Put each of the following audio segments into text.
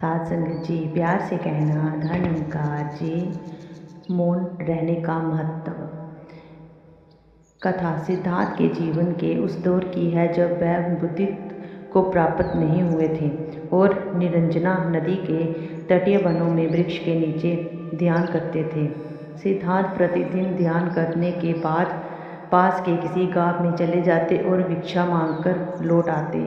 साथ संगत जी, प्यार से कहना धन निकार जी, मौन रहने का महत्व। कथा सिद्धार्थ के जीवन के उस दौर की है जब वह बुद्धित्व को प्राप्त नहीं हुए थे और निरंजना नदी के तटीय वनों में वृक्ष के नीचे ध्यान करते थे। सिद्धार्थ प्रतिदिन ध्यान करने के बाद पास के किसी गांव में चले जाते और भिक्षा मांगकर लौट आते।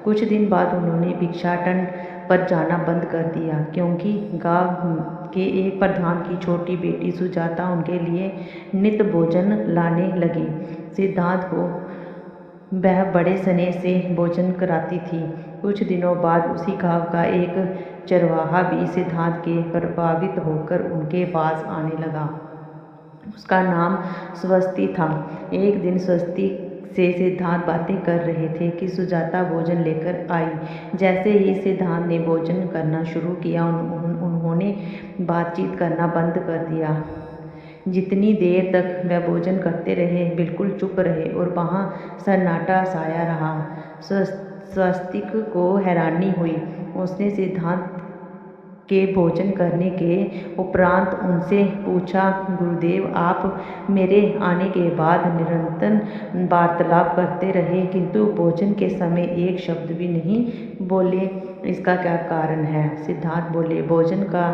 कुछ दिन बाद उन्होंने भिक्षाटन पर जाना बंद कर दिया क्योंकि गांव के एक प्रधान की छोटी बेटी सुजाता उनके लिए नित्य भोजन लाने लगी। सिद्धार्थ को वह बड़े स्नेह से भोजन कराती थी। कुछ दिनों बाद उसी गांव का एक चरवाहा भी सिद्धार्थ के प्रभावित होकर उनके पास आने लगा। उसका नाम स्वस्ति था। एक दिन स्वस्ति से सिद्धार्थ बातें कर रहे थे कि सुजाता भोजन लेकर आई। जैसे ही सिद्धार्थ ने भोजन करना शुरू किया उन्होंने बातचीत करना बंद कर दिया। जितनी देर तक वह भोजन करते रहे बिल्कुल चुप रहे और वहाँ सन्नाटा छाया रहा। स्वस्तिक को हैरानी हुई। उसने सिद्धार्थ के भोजन करने के उपरांत उनसे पूछा, गुरुदेव, आप मेरे आने के बाद निरंतर वार्तालाप करते रहे किंतु भोजन के समय एक शब्द भी नहीं बोले, इसका क्या कारण है? सिद्धार्थ बोले, भोजन का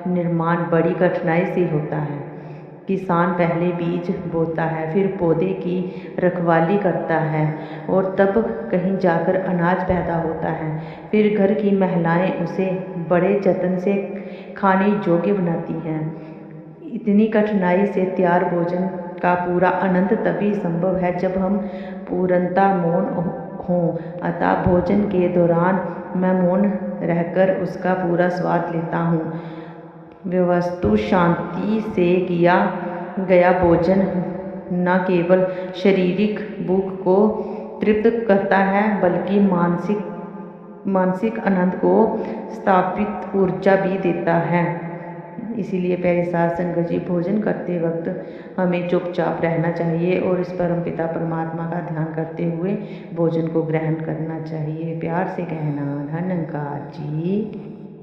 निर्माण बड़ी कठिनाई से होता है। किसान पहले बीज बोता है, फिर पौधे की रखवाली करता है और तब कहीं जाकर अनाज पैदा होता है। फिर घर की महिलाएं उसे बड़े जतन से खाने योग्य बनाती हैं। इतनी कठिनाई से तैयार भोजन का पूरा आनंद तभी संभव है जब हम पूर्णतः मौन हों। अतः भोजन के दौरान मैं मौन रहकर उसका पूरा स्वाद लेता हूँ। वस्तु शांति से किया गया भोजन न केवल शारीरिक भूख को तृप्त करता है बल्कि मानसिक आनंद को स्थापित ऊर्जा भी देता है। इसीलिए प्यारे साथ संगत जी, भोजन करते वक्त हमें चुपचाप रहना चाहिए और इस परमपिता परमात्मा का ध्यान करते हुए भोजन को ग्रहण करना चाहिए। प्यार से कहना धन निकार जी।